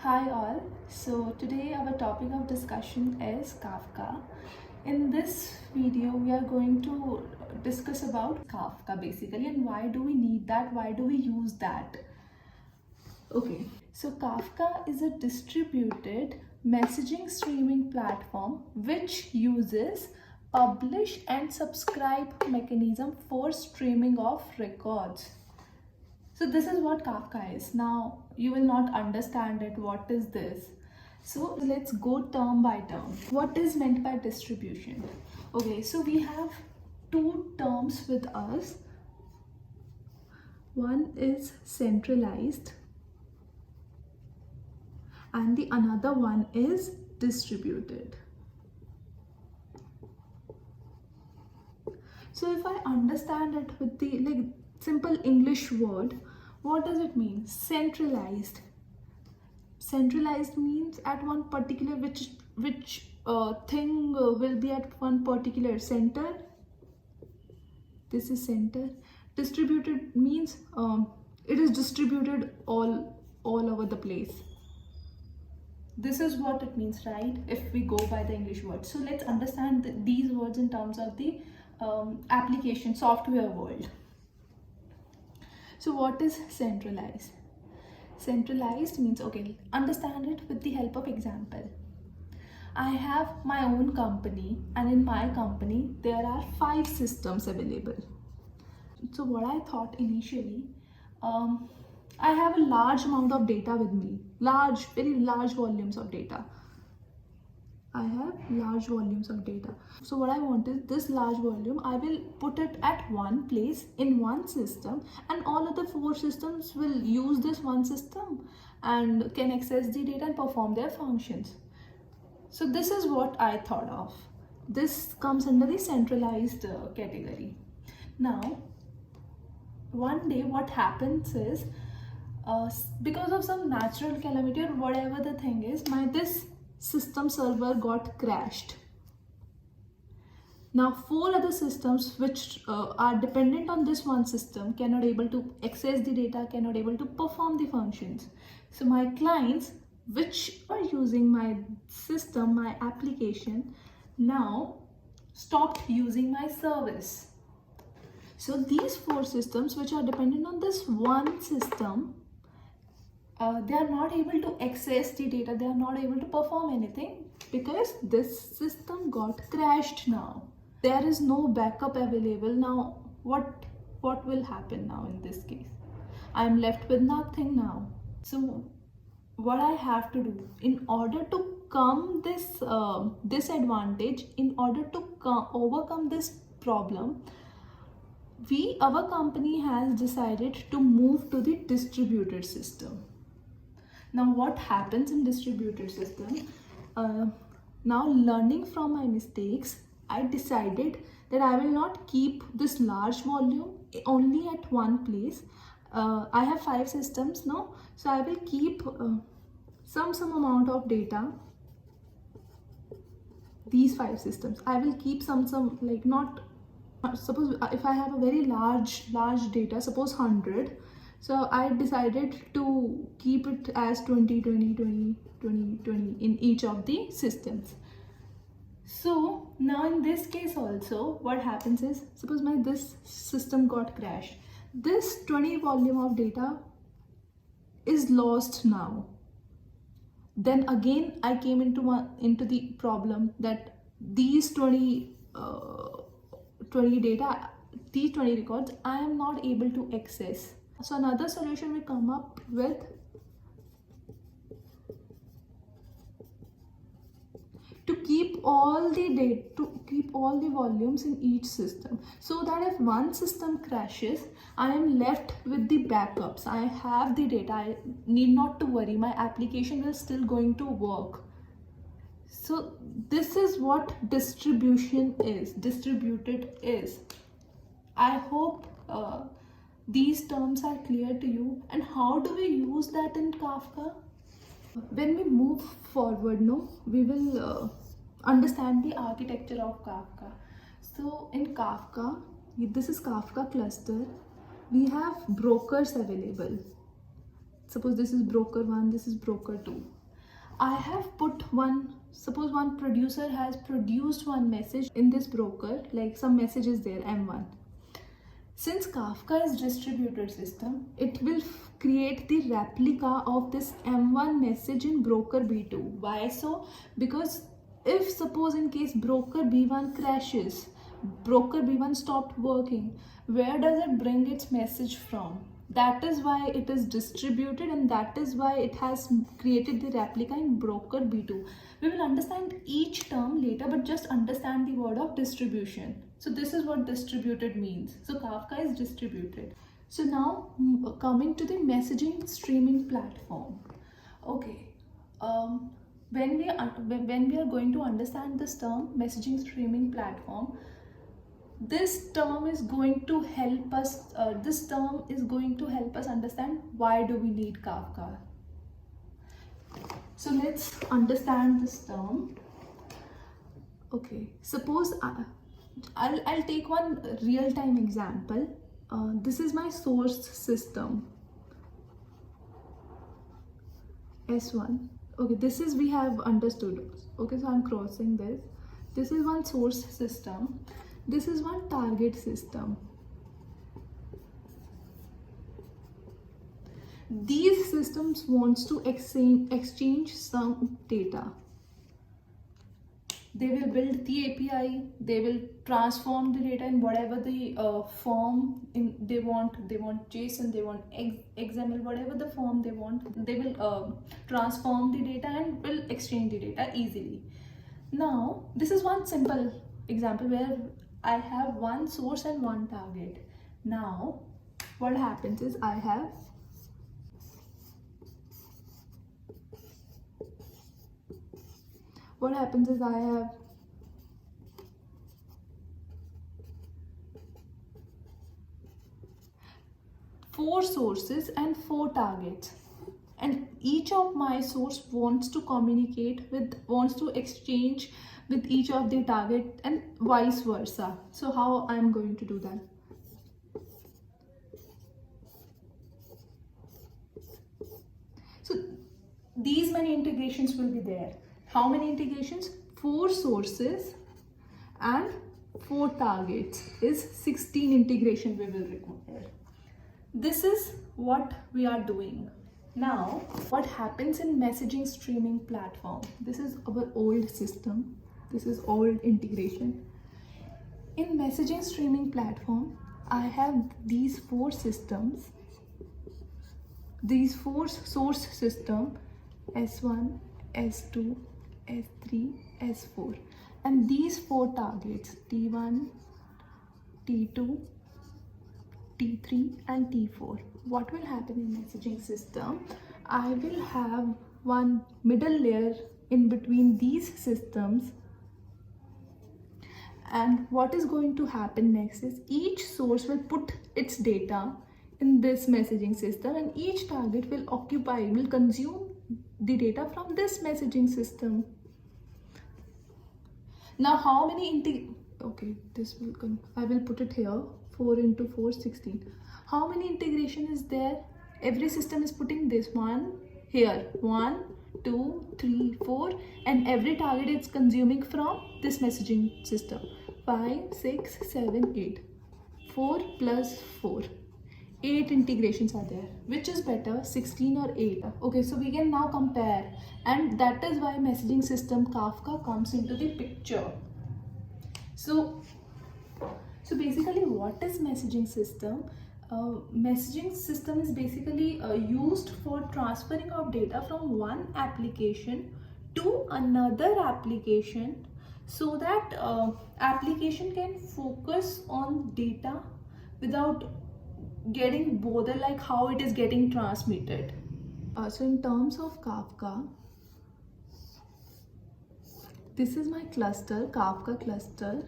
Hi all. So today our topic of discussion is Kafka. In this video we are going to discuss about Kafka basically and why do we need that, why do we use that. Okay, so Kafka is a distributed messaging streaming platform which uses publish and subscribe mechanism for streaming of records. So this is what Kafka is. Now you will not understand it. What is this? So let's go term by term. What is meant by distribution? Okay, so we have two terms with us. One is centralized and the another one is distributed. So if I understand it with the simple English word, what does it mean? Centralized. Centralized means at one particular which thing will be at one particular center. This is center. Distributed means it is distributed all over the place. This is what it means, right? If we go by the English word. So let's understand these words in terms of the application software world. So what is centralized? Centralized means, okay, understand it with the help of example. I have my own company and in my company there are 5 systems available. So what I thought initially, I have a large amount of data with me, very large volumes of data. I have large volumes of data. So what I want is this large volume, I will put it at one place in one system and all other 4 systems will use this one system and can access the data and perform their functions. So this is what I thought of. This comes under the centralized category. Now, one day what happens is, because of some natural calamity or whatever the thing is, this system server got crashed. Now 4 other systems which are dependent on this one system cannot able to access the data, cannot able to perform the functions. So my clients which are using my system, my application, now stopped using my service. So these 4 systems which are dependent on this one system, they are not able to access the data, they are not able to perform anything because this system got crashed now. There is no backup available. Now what will happen now in this case? I am left with nothing now. So what I have to do in order to come this disadvantage, in order to overcome this problem, our company has decided to move to the distributed system. Now what happens in distributed system? Now learning from my mistakes, I decided that I will not keep this large volume only at one place. I have 5 systems now, so I will keep some amount of data. These 5 systems, I will keep some like not. Suppose if I have a very large data, suppose 100. So I decided to keep it as 20 in each of the systems. So now in this case also what happens is, suppose this system got crashed. This 20 volume of data is lost now. Then again I came into the problem that these 20 data, these 20 records I am not able to access. So another solution we come up with to keep all the data, to keep all the volumes in each system, so that if one system crashes, I am left with the backups. I have the data. I need not to worry. My application is still going to work. So this is what distributed is. I hope these terms are clear to you. And how do we use that in Kafka? When we move forward, we will understand the architecture of Kafka. So in Kafka, this is Kafka cluster. We have brokers available. suppose this is broker 1, this is broker 2. I have put one, suppose one producer has produced one message in this broker, like some message is there, M1. Since Kafka is distributed system, it will create the replica of this M1 message in broker B2. Why so? Because if suppose in case broker B1 crashes, broker B1 stopped working, where does it bring its message from? That is why it is distributed, and that is why it has created the replica in broker B2. We will understand each term later, but just understand the word of distribution. So this is what distributed means. So Kafka is distributed. So now coming to the messaging streaming platform. Okay, when we are going to understand this term, messaging streaming platform, this term is going to help us. Understand why do we need Kafka. So let's understand this term. Okay, suppose I'll take one real-time example. This is my source system, S1. Okay, this is we have understood. Okay, so I'm crossing this. This is one source system. This is one target system. These systems wants to exchange some data. They will build the API, they will transform the data in whatever the form they want. They want JSON, they want XML, whatever the form they want. They will transform the data and will exchange the data easily. Now, this is one simple example where I have one source and one target. Now, what happens is I have four sources and four targets, and each of my source wants to exchange with each of the target and vice versa. So how I'm going to do that? So these many integrations will be there. How many integrations? 4 sources and 4 targets is 16 integration we will require. This is what we are doing. Now, what happens in messaging streaming platform? This is our old system. This is old integration. In messaging streaming platform, I have these 4 systems. These 4 source system, S1, S2, S3, S4, and these 4 targets, T1, T2, T3 and T4. What will happen in messaging system? I will have one middle layer in between these systems, and what is going to happen next is each source will put its data in this messaging system, and each target will consume the data from this messaging system. Now how many I will put it here, 4 into 4, 16. How many integration is there? Every system is putting this one here, 1, 2, 3, 4, and every target is consuming from this messaging system. 5, 6, 7, 8. 4 plus 4. 8 integrations are there. Which is better, 16 or 8? Okay, so we can now compare, and that is why messaging system Kafka comes into the picture. So basically, what is messaging system? Messaging system is basically used for transferring of data from one application to another application, so that application can focus on data without getting bothered like how it is getting transmitted. So in terms of Kafka, this is my cluster, Kafka cluster,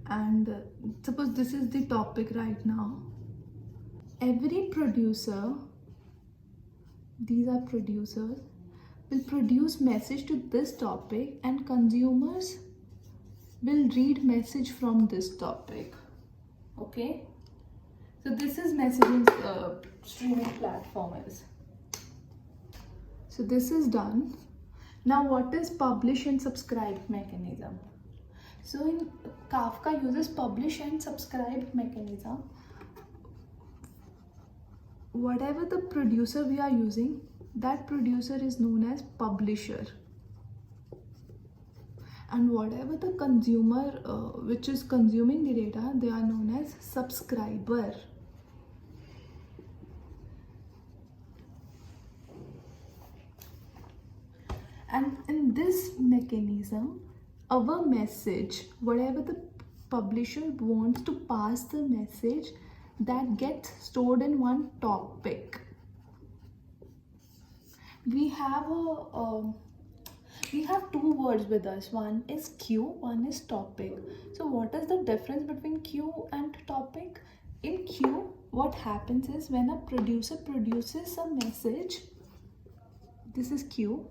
and suppose this is the topic right now. Every producer, these are producers, will produce message to this topic, and consumers will read message from this topic. Okay, so this is messaging streaming platform is. So this is done. Now what is publish and subscribe mechanism? So in Kafka uses publish and subscribe mechanism. Whatever the producer we are using, that producer is known as publisher. And whatever the consumer which is consuming the data, they are known as subscriber. And in this mechanism, our message, whatever the publisher wants to pass the message, that gets stored in one topic. We have two words with us. One is queue, one is topic. So what is the difference between queue and topic? In queue, what happens is when a producer produces a message, this is queue.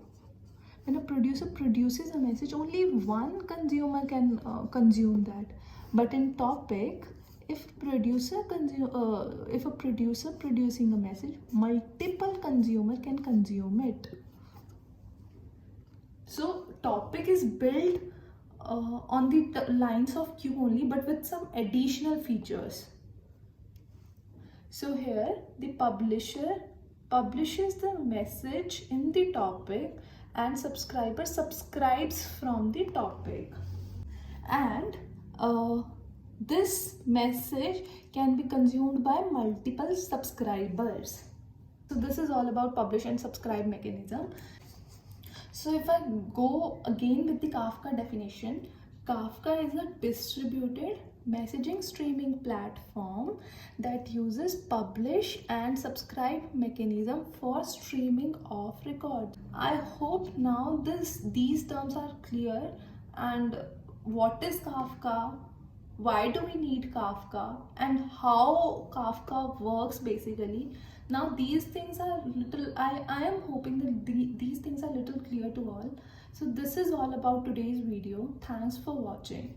When a producer produces a message, only one consumer can consume that. But in topic, if a producer producing a message, multiple consumer can consume it. So topic is built on the lines of queue only, but with some additional features. So here the publisher publishes the message in the topic and subscriber subscribes from the topic, and this message can be consumed by multiple subscribers. So this is all about publish and subscribe mechanism. So if I go again with the Kafka definition, Kafka is a distributed messaging streaming platform that uses publish and subscribe mechanism for streaming of records. I hope now these terms are clear, and what is Kafka, why do we need Kafka, and how Kafka works basically. Now these things are little, I am hoping that these things are little clear to all. So this is all about today's video. Thanks for watching.